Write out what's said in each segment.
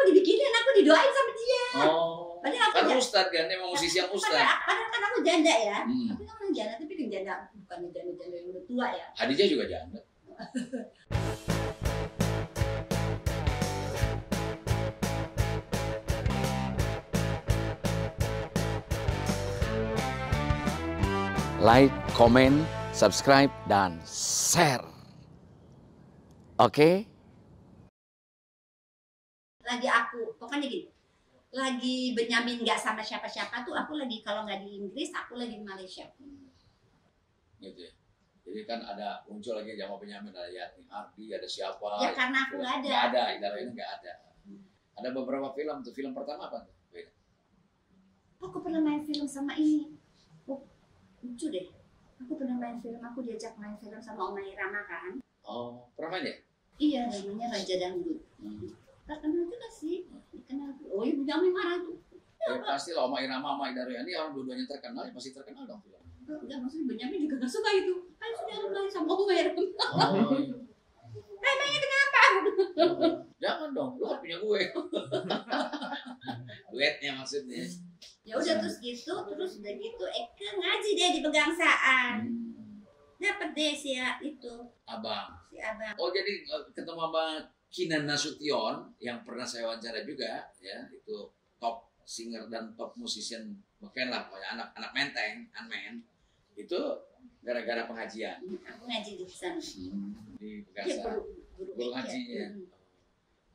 dibikinin, aku didoain sama dia. Oh. Padahal aku Kan ustad kan, emang musisi yang ustad. Padahal kan aku janda ya. Aku kan orang janda, tapi kan janda bukan janda yang udah tua ya. Hadijah juga janda. Like, comment, subscribe, dan share. Oke? Lagi aku, pokoknya gini, lagi Benyamin nggak sama siapa-siapa tuh, aku lagi kalau nggak di Inggris, aku lagi di Malaysia. Gitu ya. Jadi kan ada muncul lagi Jamal Benyamin, ada Yati Ardi, ada siapa? Ya karena aku nggak ada. Nggak ada, Idara ini nggak ada. Ada beberapa film tuh. Film pertama apa tuh? Aku pernah main film sama ini. Oh, lucu deh. Aku pernah main film, aku diajak main film sama Oma Irama kan. Oh, pernah main ya? Iya, namanya Raja Dangdut. Tak kenal juga sih. Dikenal. Oh iya, Benyamin marah tuh. Ya, pasti lah Oma Irama sama Ida Royani orang dua-duanya terkenal, ya pasti terkenal dong. Enggak, maksudnya Benyamin juga gak suka itu. Kan sudah main sama Oma Irama. Oh. Emangnya kenapa? Jangan dong, lu kan punya gue. Duetnya maksudnya. Ya udah terus gitu, terus udah gitu, Eka ngaji deh di Pegangsaan. Dapat deh si itu. Abang. Si abang. Oh jadi ketemu sama Kinan Nasution yang pernah saya wawancara juga, ya itu top singer dan top musician, bukan lah, pokoknya anak menteng, unmen. Itu gara-gara pengajian. Aku ngaji di sana. Di Ya, Pegangsaan. Guru ngajinya.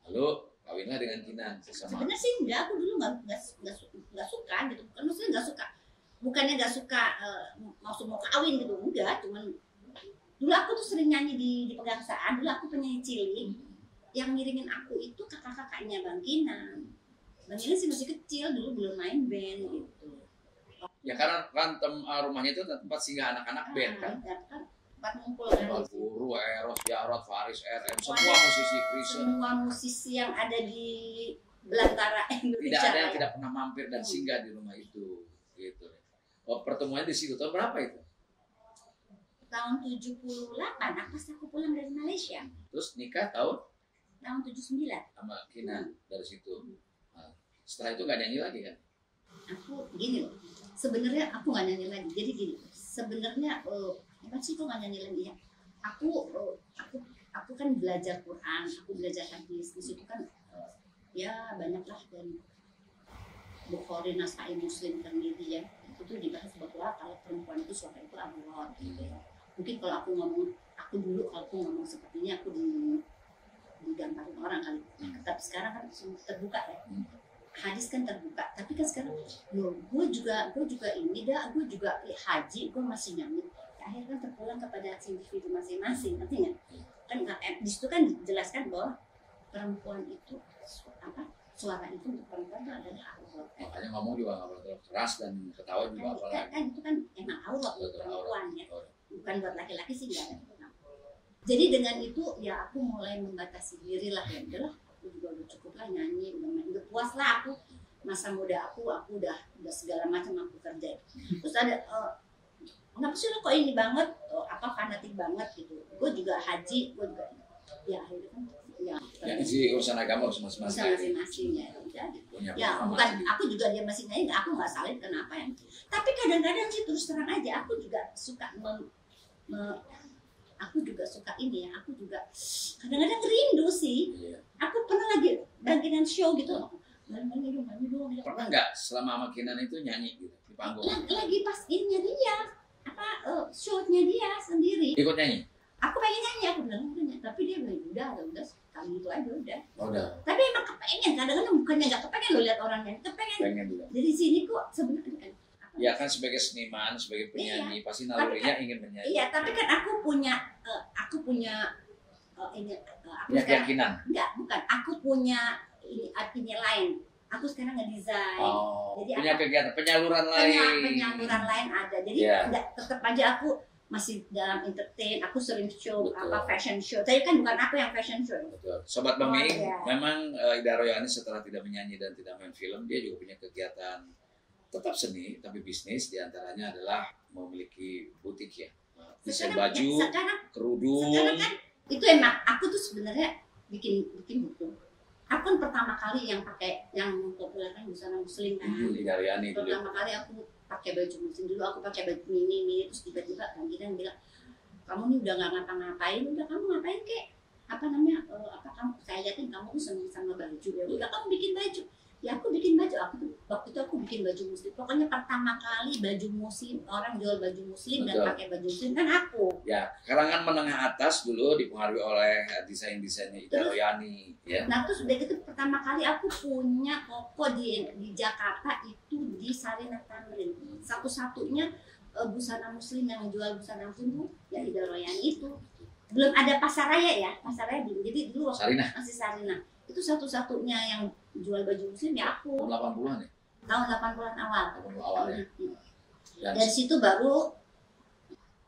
Lalu kawinlah dengan Kinan sesama. Sebenarnya sih enggak, aku dulu nggak suka gitu. Bukan maksudnya nggak suka. Bukannya nggak suka mau kawin gitu, enggak. Cuman dulu aku tuh sering nyanyi di Pegangsaan. Dulu aku penyanyi cilik. Yang ngiringin aku itu kakak-kakaknya Bang Kinan. Bang Kinan sih masih kecil, dulu belum main band gitu. Ya karena rumahnya itu tempat singgah anak-anak band kan. Tempat ngumpul kan. Guru, Eros, Jarot, Faris, RM, semua musisi Kristen. Semua musisi yang ada di belantara Indonesia. Tidak ada yang tidak pernah mampir dan singgah di rumah itu. Gitu. Oh, pertemuannya di situ. Tahun berapa itu? Tahun 78, pas aku pulang dari Malaysia. Terus nikah tahun 79. sama Kinan dari situ. Nah, setelah itu nggak nyanyi lagi kan? Aku gini loh. Sebenarnya aku nggak nyanyi lagi. Jadi gini. Sebenarnya apa sih kok nggak nyanyi lagi ya? Aku kan belajar Quran, aku belajar hadis. Di situ kan ya banyak lah dari Bukhari, Nasai, Muslim, Tirmidzi ya. Itu tuh dibahas bahwa kalau perempuan itu suara itu aurat gitu ya. Mungkin kalau aku ngomong sepertinya aku digamparin orang kali. Tapi sekarang kan terbuka ya. Hadis kan terbuka. Tapi kan sekarang gue juga ini dah, gue juga haji, gue masih nyanyi. Akhirnya kan terpulang kepada individu masing-masing, artinya kan di situ kan dijelaskan bahwa perempuan itu suara itu untuk perempuan itu adalah aurat. Makanya ngomong juga nggak boleh terlalu keras dan ketawa juga apalagi. Kan itu kan emang aurat untuk perempuan ya, bukan buat laki-laki sih nggak ada. Jadi dengan itu ya aku mulai membatasi diri lah ya, udahlah aku juga udah cukup lah nyanyi, udah puas lah aku, masa muda aku udah segala macam aku kerjain. Terus ada kenapa sih lo kok ini banget, fanatik banget gitu. Gue juga haji, gue juga ya akhirnya kan ya sih urusan agama harus masing-masing. Masing-masing ya udah gitu. Ya bukan aku juga dia masih nyanyi, aku nggak salin kenapa ya. Tapi kadang-kadang sih terus terang aja aku juga suka aku juga suka ini ya, aku juga kadang-kadang rindu sih. Aku pernah lagi bagian show gitu, nyanyi dong. Pernah nggak selama sama Kinan itu nyanyi gitu di panggung? Lagi pas ininya dia, show-nya dia sendiri. Ikut nyanyi? Aku pengen nyanyi, aku bilang tapi dia bilang udah kali itu aja udah. Udah. Tapi emang kepengen, kadang-kadang bukannya nggak kepengen lo lihat orang nyanyi, kepengen. Pengen juga. Dari sini kok sebenarnya. Ya kan sebagai seniman, sebagai penyanyi, pasti nalurinya ingin menyanyi. Iya, tapi kan aku punya ini punya keyakinan. Enggak, bukan. Aku punya ini artinya lain. Aku sekarang ngedesain. Jadi punya kegiatan penyaluran lain. Penyaluran lain ada. Jadi enggak, tetap aja aku masih dalam entertain. Aku sering show fashion show. Tapi kan bukan aku yang fashion show. Betul. Sobat Baming, memang Ida Royani setelah tidak menyanyi dan tidak main film, dia juga punya kegiatan tetap seni tapi bisnis, diantaranya adalah memiliki butik ya, desain baju, kerudung. Sekarang kan itu emang aku tuh sebenarnya bikin buku. Aku kan pertama kali yang pakai yang mempopulerkan busana muslim kan. Ida Royani dulu. Pertama kali aku pakai baju muslim, dulu aku pakai baju mini terus tiba-tiba kan dia bilang, kamu nih udah nggak ngapa-ngapain, udah kamu ngapain kek? Apa namanya? Apa kamu? Saya liatin kamu tuh seneng sama baju ya. Udah kamu bikin baju. Ya aku bikin baju. Waktu itu aku bikin baju muslim. Pokoknya pertama kali baju muslim, orang jual baju muslim dan pakai baju muslim kan aku. Ya, kalangan menengah atas dulu dipengaruhi oleh desain-desainnya Ida Royani. Ya. Nah terus udah gitu pertama kali aku punya toko di Jakarta itu di Sarinah Tamrin. Satu-satunya busana muslim yang jual busana muslim tuh ya Ida Royani itu. Belum ada pasar raya ya, pasar raya belum. Jadi dulu Sarinah. Masih Sarinah. Itu satu-satunya yang jual baju muslim ya aku. Tahun 80-an ya? Tahun 80-an awal. 80 awal ya. Dan dari situ baru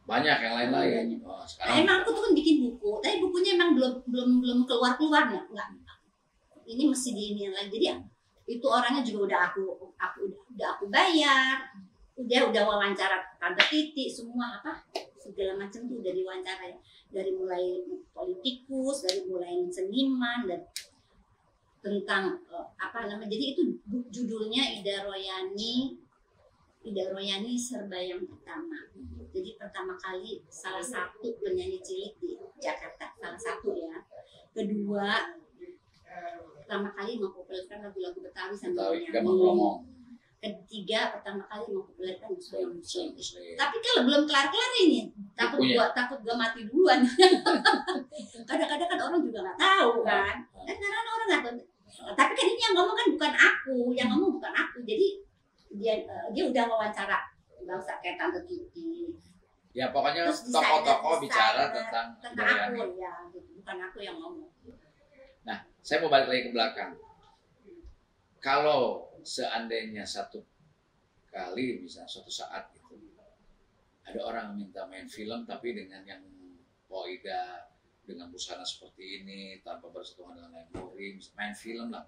banyak yang lain-lain. Oh, emang aku tuh kan bikin buku, tapi bukunya emang belum keluar ya, enggak. Ini mesti diiniin lagi. Jadi itu orangnya juga udah aku bayar, udah wawancara Tante Titi, semua apa segala macam tuh udah diwawancara ya. Dari mulai politikus, dari mulai seniman dan tentang apa namanya. Jadi itu judulnya Ida Royani Serba yang Pertama. Jadi pertama kali salah satu penyanyi cilik di Jakarta, salah satu ya. Kedua, pertama kali mempopulerkan lagu-lagu Betawi sambil menyanyi. Ketiga, pertama kali mempopulerkan busana muslim. Tapi kalau belum kelar-kelar ini, takut gua mati duluan. Kadang-kadang kan orang juga nggak tahu kan. Kadang-kadang orang nggak tahu. Tapi kan ini yang ngomong kan bukan aku, Jadi dia udah wawancara, nggak usah kayak Tante Titi. Ya pokoknya tokoh-tokoh bicara tentang aku ya, bukan aku yang ngomong. Nah, saya mau balik lagi ke belakang. Kalau seandainya satu kali bisa suatu saat gitu, ada orang minta main film tapi dengan yang Ida dengan busana seperti ini tanpa bersentuhan dengan memori, main film lah,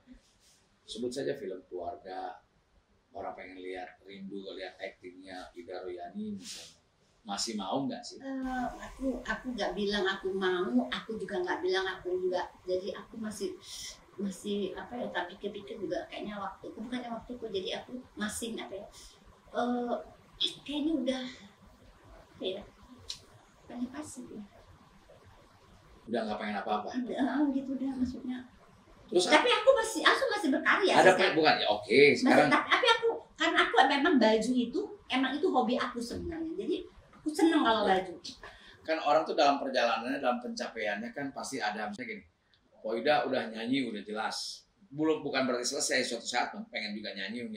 sebut saja film keluarga, orang pengen lihat, rindu lihat aktingnya Ida Royani misalnya, masih mau nggak sih? Aku nggak bilang aku mau, aku juga nggak bilang aku enggak. Jadi aku masih apa ya, tak pikir-pikir juga kayaknya bukannya waktuku, jadi aku masih apa ya, kayaknya udah apa ya, pengen pasif ya. Udah nggak pengen apa-apa. Gitu udah maksudnya. Terus tapi aku masih berkarya. Ada bukan ya oke, sekarang. Tapi karena aku memang baju itu emang itu hobi aku sebenarnya. Jadi aku seneng kalau baju. Kan orang tuh dalam perjalanannya, dalam pencapaiannya kan pasti ada misalnya gini. Ida udah nyanyi udah jelas. Bukan berarti selesai, suatu saat pengen juga nyanyi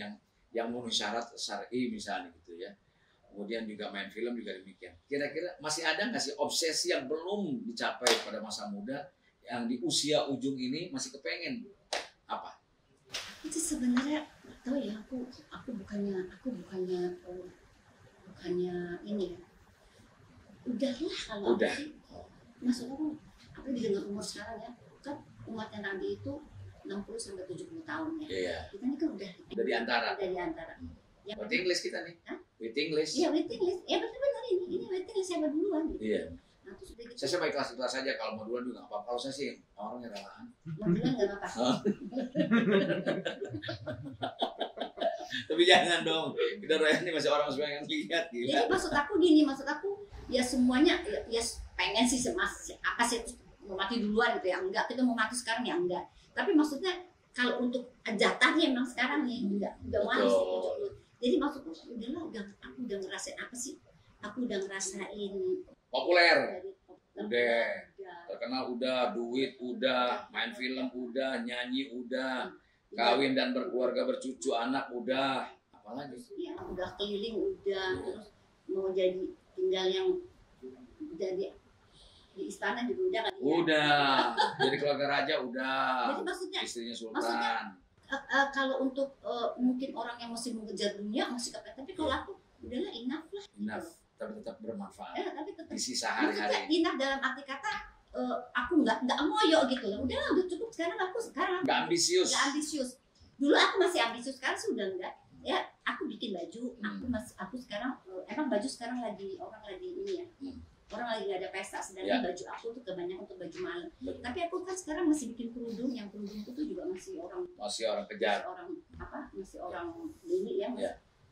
yang memenuhi syarat syar'i misalnya gitu ya. Kemudian juga main film juga demikian. Kira-kira masih ada nggak sih obsesi yang belum dicapai pada masa muda yang di usia ujung ini masih kepengen apa? Itu sebenarnya tahu ya, aku bukannya ini ya. Udahlah kalau udah. Maksud aku dengan umur sekarang ya, kan umatnya Nabi itu 60-70 tahun ya. Iya. Kita ini kan udah di antara. Ya, waiting list kita nih. Hah? Waiting list. Iya, waiting list. Ya benar ini waiting list siapa duluan gitu. Iya. Nah, terus udah gitu. Saya sih baik kelas saja, kalau mau duluan juga nggak apa-apa. Kalau saya sih orangnya relaan. Mau duluan nggak apa-apa. Tapi jangan dong. Kita Royani masih orang pengen lihat gila. Jadi maksud aku ya semuanya ya pengen sih apa sih mau mati duluan gitu ya, enggak, kita mau mati sekarang ya enggak. Tapi maksudnya kalau untuk jatahnya emang sekarang nih udah manis gitu. Jadi maksudku aku udah ngerasain apa sih? Aku udah ngerasain populer. Udah terkenal, udah duit, udah main film, udah nyanyi, udah kawin dan berkeluarga, bercucu anak, udah apalagi? Iya, udah keliling, udah terus mau jadi tinggal yang jadi di istana juga udah kan? Udah, jadi keluarga raja udah. Jadi maksudnya istrinya sultan. Kalau untuk mungkin orang yang masih mengejar dunia masih kepet, tapi kalau aku udahlah enough lah. Enough, gitu. tapi tetap bermanfaat. Tapi tetap di sisa hari-hari. Enough dalam arti kata aku nggak ngoyo gitu loh. Udah cukup sekarang nggak ambisius. Dulu aku masih ambisius, sekarang sudah enggak. Ya aku bikin baju, aku sekarang emang baju sekarang orang lagi ini ya. orang lagi nggak ada pesta, sedangkan baju aku tuh kebanyakan untuk baju malam. Tapi aku kan sekarang masih bikin kerudung, yang kerudungku tuh juga masih orang kejar, masih orang beli ya.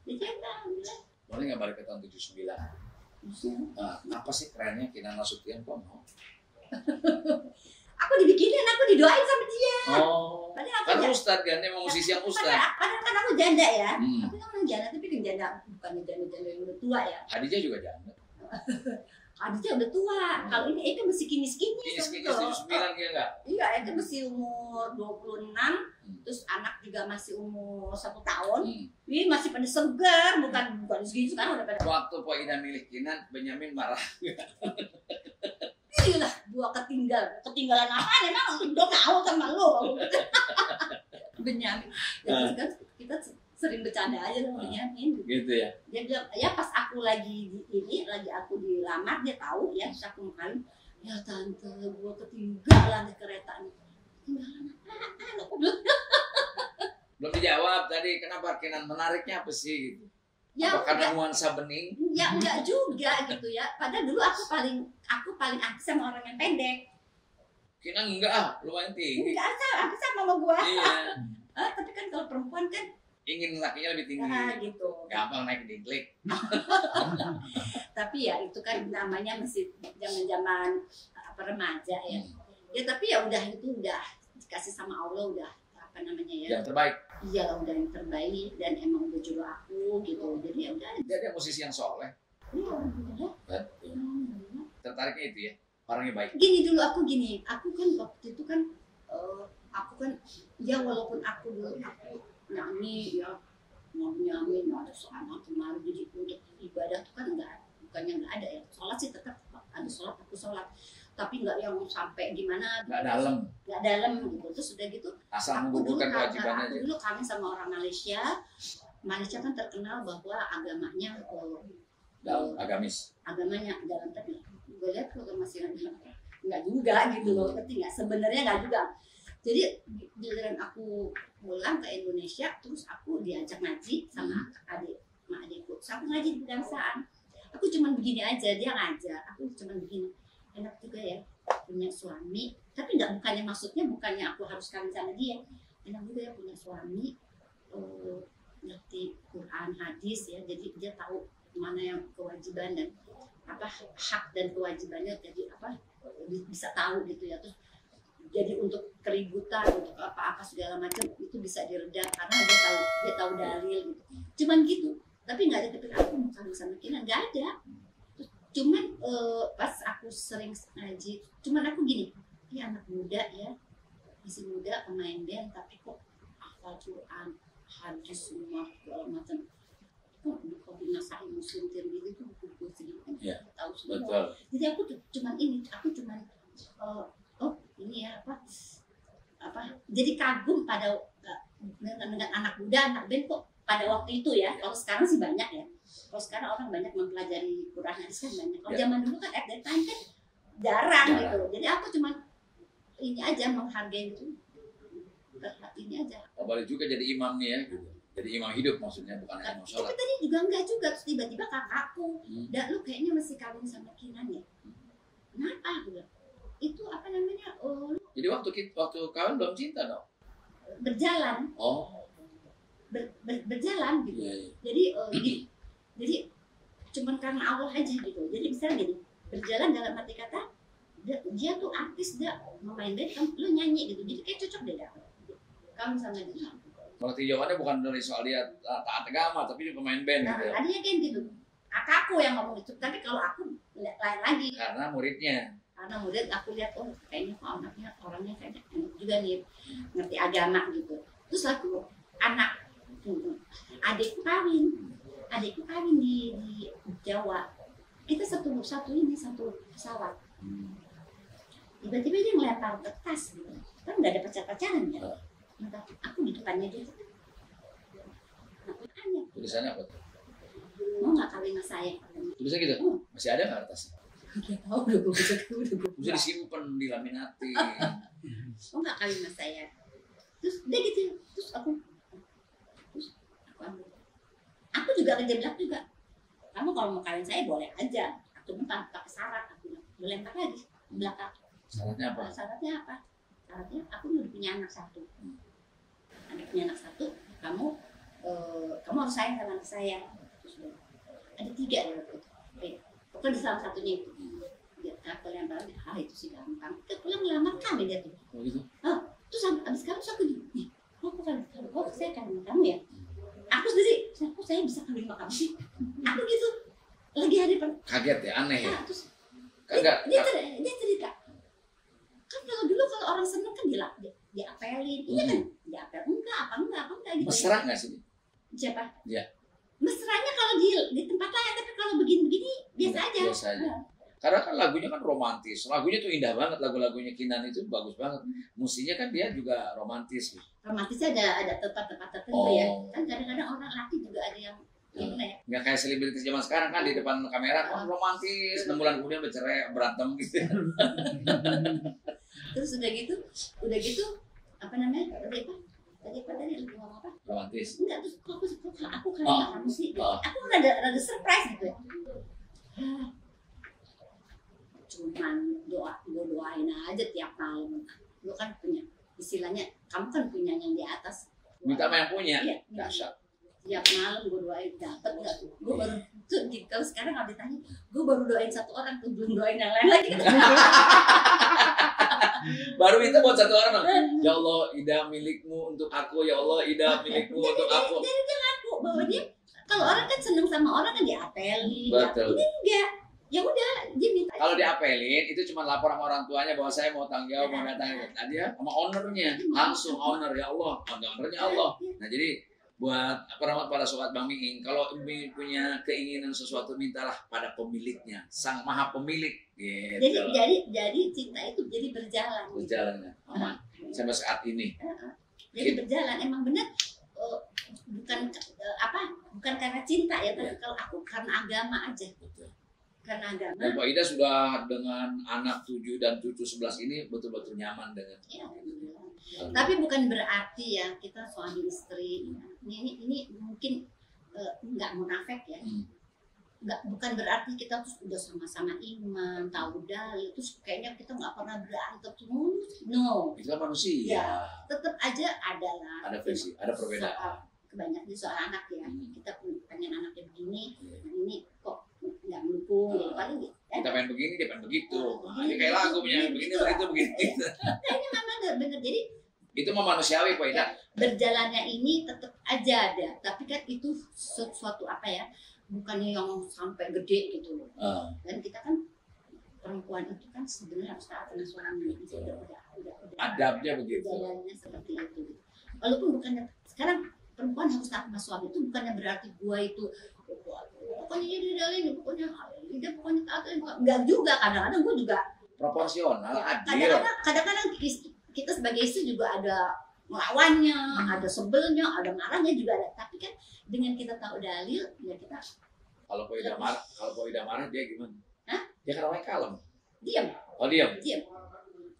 Jadi alhamdulillah. Boleh nggak balik ke tahun 79? Nah, apa sih kerennya Kinan Nasution kok mau? Aku dibikinin, aku didoain sama dia. Oh, kan ustad kan, emang musisi yang ustad. Padahal kan aku janda ya. Aku kan orang janda, tapi kan janda bukannya janda yang udah tua ya. Hadijah juga janda. Hadijah udah tua. Kalau ini Eka masih kini-kini. Kini-kini 79 ya enggak? Iya, Eka masih umur 26. Terus anak juga masih umur 1 tahun. Ini masih pada segar, bukan segini sekarang udah pada. Waktu Pak Ida milih Kinan, Benyamin marah. Iyalah, gua ketinggalan apa? Emang udah mau sama lu. Benyamin. Kan kita sering bercanda aja sama Benyamin. Gitu ya. Dia bilang, ya pas aku lagi aku dilamar, dia tahu ya, terus aku mau kawin. Ya tante, gua ketinggalan di kereta nih. Ketinggalan apaan? Aku bilang. Belum dijawab tadi, kenapa Kinan menariknya apa sih gitu? Ya, karena nuansa bening? Ya enggak juga gitu ya. Padahal dulu aku paling aktif sama orang yang pendek. Kinan enggak, lumayan tinggi. Enggak, aku sama gua. Iya. Tapi kan kalau perempuan kan ingin lakinya lebih tinggi. Gitu. Gampang naik diklik. Tapi ya itu kan namanya masih zaman-zaman remaja ya. Ya tapi ya udah itu udah dikasih sama Allah, udah apa namanya ya? Yang terbaik. Iya, udah yang terbaik dan emang udah jodoh aku gitu. Jadi ya udah. Dia musisi yang soleh. Iya, alhamdulillah. Tertariknya itu ya, orangnya baik. Aku kan waktu itu kan aku kan ya walaupun aku nyanyi ya mau nyanyi ada selama kemarin, jadi untuk ibadah tuh kan bukannya nggak ada ya, sholat sih tetap ada sholat, aku sholat, tapi nggak yang sampai gimana nggak dalam gitu. Terus udah gitu asal menggugurkan kewajibannya aja. Dulu kami sama orang Malaysia kan terkenal bahwa agamanya agamanya dalam, tapi gue lihat kalau masih nggak juga gitu loh, ngerti nggak? Sebenarnya nggak juga. Jadi giliran aku pulang ke Indonesia, terus aku diajak ngaji sama adikku. Terus aku ngaji di pedangsaan. Aku cuma begini aja, dia ngajar. Aku cuma begini. Enak juga ya punya suami. Tapi bukannya aku harus kawin sama dia. Enak juga ya punya suami, ngerti Quran, hadis ya. Jadi dia tahu mana yang kewajiban dan apa hak dan kewajibannya. Jadi apa bisa tahu gitu ya. Terus jadi untuk keributan, untuk apa-apa segala macam itu bisa diredam karena dia tahu dalil gitu. Cuman gitu. Tapi nggak ada kepikiran aku mau kawin sama Kinan, nggak ada. Cuman pas aku sering ngaji, cuman aku gini, anak muda ya, masih muda, pemain band, tapi kok hafal Quran, hadis semua segala macam. Kok di kombinasi muslim gitu tuh buku-buku sedikit tahu semua. Betul. Jadi aku cuman ini ya apa jadi kagum pada dengan anak muda, anak band kok pada waktu itu ya. Kalau sekarang sih banyak ya. Kalau sekarang orang banyak mempelajari Quran hadis kan banyak. Kalau zaman dulu kan at that time kan jarang gitu. Jadi aku cuma ini aja menghargai gitu. Ini aja. Balik juga jadi imam nih ya gitu. Jadi imam hidup maksudnya, bukan hanya imam sholat. Tapi tadi juga enggak juga, terus tiba-tiba kakakku, "Dak, lu kayaknya masih kawin sama Kinan ya?" Kenapa gitu? Itu apa namanya? Jadi waktu kawin belum cinta dong? Berjalan. Oh. Berjalan gitu. Yeah. Jadi cuman karena Allah aja gitu. Jadi misalnya gini, berjalan dalam arti kata dia tuh artis, dia memain band, lu nyanyi gitu. Jadi kayak cocok deh kamu sama dia. Berarti jawabannya bukan dari soal dia taat agama, tapi dia pemain band gitu. Tadinya kan gitu. Kakakku yang ngomong itu, tapi kalau aku lain lagi. Karena murid aku lihat kayaknya kok anaknya orangnya kayaknya enak juga nih, ngerti agama gitu. Terus aku adikku kawin di Jawa. Kita satu pesawat. Tiba-tiba dia ngelempar kertas gitu. Kan nggak ada pacaran ya. Aku di depannya dia. Tulisannya apa tuh? Mau nggak kawin sama saya? Tulisannya gitu? Masih ada nggak kertasnya? Gak tau, udah gue bisa disimpan di laminating. Nggak kawin sama saya. Terus dia gitu, terus aku ambil. Aku juga kerja bilang juga, kamu kalau mau kawin saya boleh aja. cuma pakai syarat, aku bilang lempar lagi ke belakang. Syaratnya apa? Syaratnya apa? Syaratnya aku udah punya anak satu. Punya anak satu, kamu harus sayang sama anak saya. Terus ada 3 ya waktu itu. Pokoknya salah satunya itu. Dia aku lempar lagi, itu sih gampang. Kita pulang ngelamar kami dia tuh. Oh gitu. Terus abis kamu aku gini, saya kawin kamu ya? Aku sendiri, kok saya bisa kawin sama kamu sih? Aku gitu, lagi hari kaget ya, aneh ya. Terus Kagak. dia cerita, kan kalau dulu kalau orang seneng kan dia apelin, iya kan? Dia apel apa enggak gitu. Mesra nggak sih? Siapa? Ya. Mesranya kalau di tempat lain, tapi kalau begini biasa aja. Biasa aja. Karena kan lagunya kan romantis, lagunya tuh indah banget, lagu-lagunya Kinan itu bagus banget. Musiknya kan dia juga romantis. Romantisnya ada tempat-tempat tertentu ya. Kan kadang-kadang orang laki juga ada yang gimana ya? Nggak kayak selebritis zaman sekarang kan di depan kamera romantis, 6 bulan kemudian bercerai, berantem gitu. Terus udah gitu apa namanya? Tadi lu ngomong apa? Romantis. Enggak, terus aku kamu sih. Aku rada surprise gitu ya. Cuman doain aja tiap malam. Lu kan punya, istilahnya kamu kan punya yang di atas. Minta sama yang punya. Iya. Dahsyat. Tiap malam gue doain, dapet nggak tuh? Gue baru tuh kalau sekarang kalau ditanya, gue baru doain 1 orang tuh, belum doain yang lain lagi. Baru minta buat 1 orang dong. Ya Allah, Ida milikmu untuk aku. Ya Allah, Ida milikmu untuk aku. Jadi dia ngaku bahwa dia, kalau orang kan seneng sama orang kan diapelin. Betul. Ini enggak. Ya udah, dia minta. Kalau diapelin itu cuma lapor sama orang tuanya bahwa saya mau tanggung jawab, mau datang. Nah dia sama ownernya langsung owner, ya Allah, ownernya Allah. Nah jadi buat para sobat Bang Miing, kalau punya keinginan sesuatu mintalah pada pemiliknya, sang maha pemilik. Gitu. Jadi cinta itu jadi berjalan. Berjalannya aman sampai saat ini. Jadi berjalan, emang benar. Bukan karena cinta ya, tapi kalau aku karena agama aja. Karena agama. Dan Pak Ida sudah dengan anak 7 dan cucu 11 ini betul-betul nyaman dengan. Ya, tapi bukan berarti ya kita suami istri. Ini mungkin nggak munafik ya. Bukan berarti kita terus udah sama-sama iman, tahu dalil, terus kayaknya kita nggak pernah berantem terus. No. Itu kan manusia. Ya, tetap aja adalah. Ada versi, ada perbedaan. Kebanyakan di soal anak ya. Kita pengen anaknya begini, ini kok nggak mendukung, jadi paling kita pengen begini, dia pengen begitu. Ini kayak lagu punya begini, begitu. Kayaknya memang bener. Jadi itu mah manusiawi Pak Ida. Berjalannya ini tetap aja ada, tapi kan itu sesuatu apa ya? Bukannya yang sampai gede gitu loh. Dan kita kan perempuan itu kan sebenarnya harus taat dengan suami. Udah. Adabnya begitu. Jalannya seperti itu. Walaupun bukannya sekarang perempuan harus taat sama suami, itu bukannya berarti gua itu pokoknya dia pokoknya taat, enggak juga. Kadang-kadang gua juga proporsional, adil. Kadang-kadang kita sebagai istri juga ada melawannya, ada sebelnya, ada marahnya juga ada. Tapi kan dengan kita tahu dalil, ya kita. Kalau Pak Ida marah dia gimana? Hah? Dia kan orangnya kalem. Diam. Oh diam.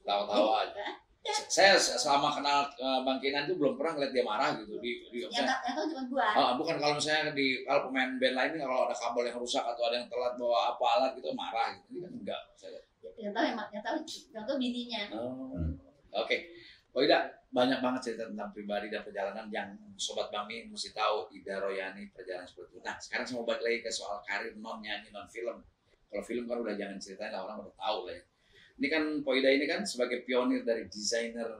Tawa-tawa aja. Ya. Saya selama kenal Bang Kinan tuh belum pernah ngeliat dia marah gitu Yang tahu cuma gua. Bukan kalau misalnya kalau pemain band lain kalau ada kabel yang rusak atau ada yang telat bawa apa alat gitu marah gitu. Ini kan enggak. Yang tahu bininya. Oke. Oh Ida, banyak banget cerita tentang pribadi dan perjalanan yang Sobat Bang Miing mesti tahu Ida Royani perjalanan seperti itu. Nah, sekarang saya mau balik lagi ke soal karir non-nyanyi, non-film. Kalau film kan udah jangan ceritain lah, orang udah tahu lah ya. Ini kan Po Ida ini kan sebagai pionir dari desainer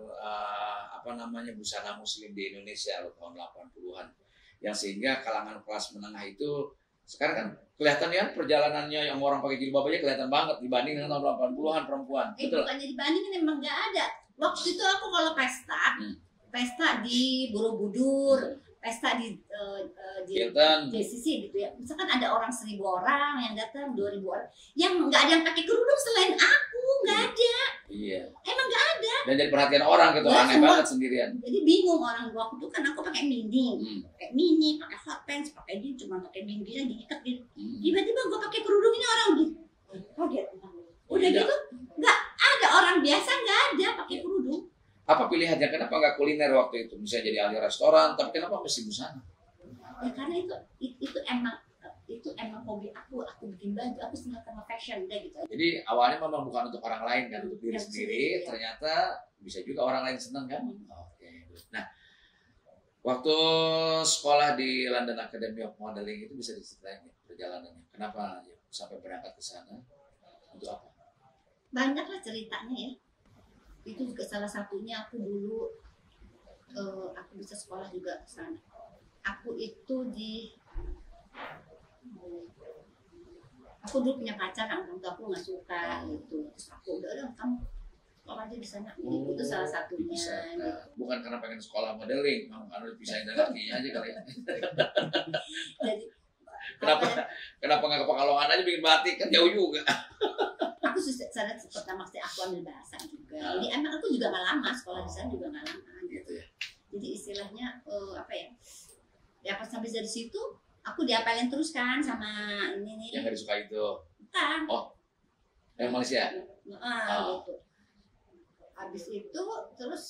busana muslim di Indonesia tahun 80-an. Yang sehingga kalangan kelas menengah itu sekarang kan kelihatan ya perjalanannya yang orang pakai jilbab aja kelihatan banget dibanding dengan tahun 80-an perempuan. Betul. Bukannya dibandingin, emang nggak ada. Waktu itu aku kalau pesta di Borobudur, pesta di JCC gitu ya. Misalkan ada orang 1.000 orang yang datang, 2.000 orang, yang nggak ada yang pakai kerudung selain aku, nggak ada. Iya. Emang nggak ada. Dan jadi perhatian orang gitu, aneh banget sendirian. Jadi bingung orang waktu itu kan aku pakai mini, pakai hot pants, pakai jeans, cuma pakai mini-nya diikat gitu. Tiba-tiba gue pakai kerudung ini orang gitu. Kaget. Udah gitu, nggak ada orang biasa nggak ada pakai kerudung. Apa pilihannya? Kenapa nggak kuliner waktu itu? Misalnya jadi ahli restoran, tapi kenapa mesti busana? Ya karena itu emang itu emang hobi aku bikin baju, aku senang sama fashion deh gitu. Jadi awalnya memang bukan untuk orang lain kan, untuk diri Ya, sendiri. ya. Ternyata bisa juga orang lain senang kan. Oke. Nah, waktu sekolah di London Academy of Modeling itu bisa diceritain ya, perjalanannya. Kenapa ya, sampai berangkat ke sana? Untuk apa? Banyak lah ceritanya ya. Itu juga salah satunya aku dulu aku bisa sekolah juga ke sana. Aku itu aku dulu punya pacar kan, orang tua aku nggak suka gitu. Terus aku udah kamu sekolah aja di sana. Itu salah satunya. Bisa, gitu. bukan karena pengen sekolah modeling, kamu karena dipisahin dari lakinya aja kali ya. Jadi Kenapa nggak ke Pekalongan aja bikin batik, kan jauh juga. aku sana pertama kali aku ambil bahasa juga. Jadi emang aku juga nggak lama sekolah di sana juga nggak lama gitu ya. Jadi istilahnya apa ya? Ya pas sampai dari situ aku diapalin terus kan sama ini nih. Yang nggak disuka itu. Bukan. Oh, yang Malaysia. Gitu. Habis itu terus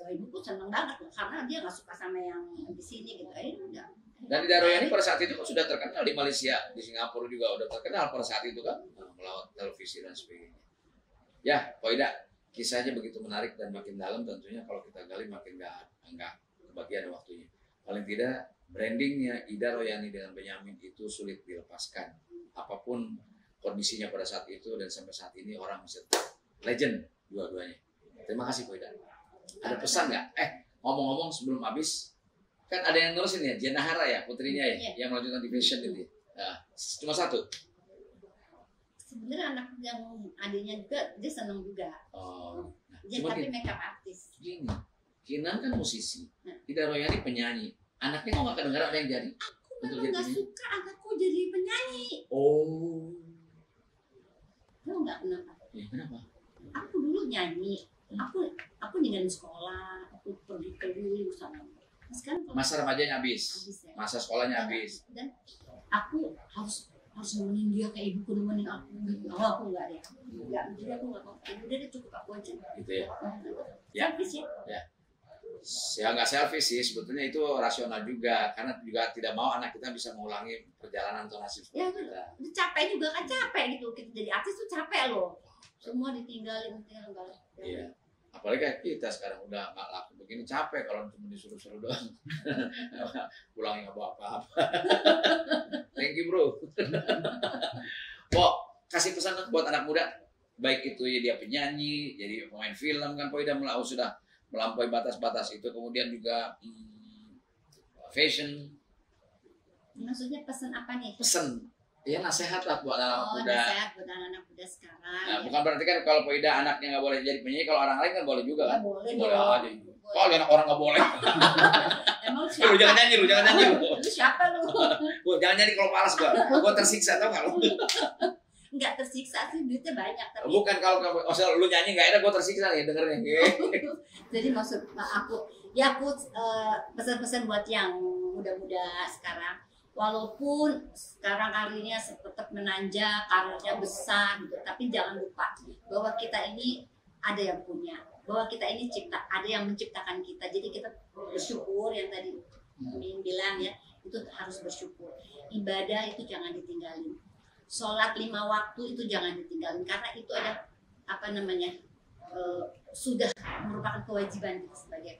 ibuku seneng banget karena dia nggak suka sama yang di sini gitu. Udah. Dan Ida Royani pada saat itu kan sudah terkenal di Malaysia, di Singapura juga udah terkenal pada saat itu kan, melawat televisi dan sebagainya. Ya, Pak Ida, kisahnya begitu menarik dan makin dalam tentunya kalau kita gali makin nggak kebagian waktunya. Paling tidak brandingnya Ida Royani dengan Benyamin itu sulit dilepaskan. Apapun kondisinya pada saat itu dan sampai saat ini orang bisa legend dua-duanya. Terima kasih Pak Ida. Ada pesan nggak? Ngomong-ngomong sebelum habis, kan ada yang nulisin ya, Jana Hara ya, putrinya ya, yang melanjutkan di fashion itu. Nah, cuma satu. Sebenarnya anak yang adiknya juga dia seneng juga. Oh, nah, dia tapi makeup artis. Gini, Kinan kan musisi, Ida Royani penyanyi. Anaknya kok nggak kedengaran ada yang jadi? Aku memang nggak suka anakku jadi penyanyi. Oh. Tahu nggak kenapa? Ya, kenapa? Aku dulu nyanyi. Aku ninggalin sekolah. Aku pergi keliling sana. Sekarang masa remajanya habis ya. Masa sekolahnya habis. Dan aku harus nemenin dia kayak ibuku nemenin aku gitu. Aku enggak ya. Enggak, jadi aku enggak mau. Udah deh cukup aku aja. Gitu ya. Selfish ya. Ya nggak selfish sih, sebetulnya itu rasional juga karena juga tidak mau anak kita bisa mengulangi perjalanan atau nasib seperti kita. Itu capek juga kan, capek gitu. Kita jadi artis tuh capek loh. Semua ditinggalin. Iya. Apalagi kayak kita sekarang udah nggak laku begini, capek kalau cuma disuruh-suruh doang. Pulangnya nggak bawa apa-apa. Thank you bro. Kasih pesan buat anak muda, baik itu ya dia penyanyi, jadi pemain film kan Poida sudah melampaui batas-batas itu, kemudian juga fashion. Maksudnya pesan apa nih? Pesan. Ya nasihat lah buat anak muda. Nasihat buat anak muda sekarang. Nah, bukan berarti kan kalau Poida anaknya nggak boleh jadi penyanyi, kalau orang lain kan boleh juga kan? Boleh aja. Kalau anak orang nggak boleh. Emang siapa? Lu jangan nyanyi. Lu siapa lu? Gua jangan nyanyi kalau malas gua tersiksa tau kalau. Enggak tersiksa sih, duitnya banyak tapi. Bukan kalau lu nyanyi nggak enak, gua tersiksa nih dengernya. Jadi maksud aku pesan-pesan buat yang muda-muda sekarang. Walaupun sekarang karirnya tetap menanjak, karirnya besar gitu, tapi jangan lupa bahwa kita ini ada yang punya, bahwa kita ini ada yang menciptakan kita. Jadi kita bersyukur, yang tadi Min bilang ya, itu harus bersyukur. Ibadah itu jangan ditinggalin. Sholat 5 waktu itu jangan ditinggalin karena itu ada sudah merupakan kewajiban kita sebagai,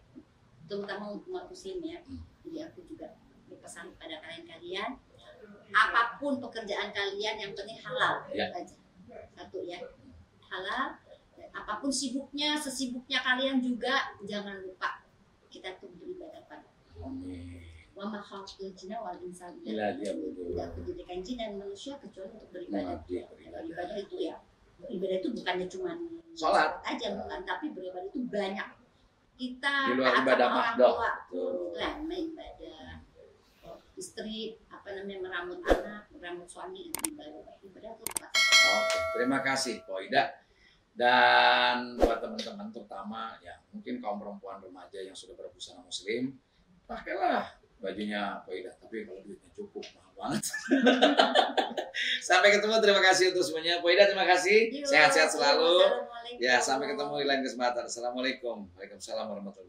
terutama umat muslim ya. Jadi aku juga berpesan pada kalian, apapun pekerjaan kalian yang penting halal aja. Satu ya, halal. Apapun sesibuknya kalian juga jangan lupa kita tuh beribadah pada Allah. Wa ma khalaqtul jinna wal insa illa liya'budun. Tidak dijadikan jin dan manusia kecuali untuk beribadah. Beribadah itu ya, beribadah itu bukannya cuma sholat aja bukan, tapi beribadah itu banyak. Kita di luar ibadah mahdoh. Ibadah istri, meramut anak, meramut suami, ibadah itu luas. Oke, terima kasih Poida. Dan buat teman-teman terutama ya mungkin kaum perempuan remaja yang sudah berbusana muslim, pakailah bajunya Poida. Tapi kalau duitnya cukup, mahal banget. Sampai ketemu, terima kasih untuk semuanya. Poida terima kasih. Sehat-sehat selalu. Ya, sampai ketemu di lain kesempatan. Assalamualaikum. Waalaikumsalam warahmatullahi wabarakatuh.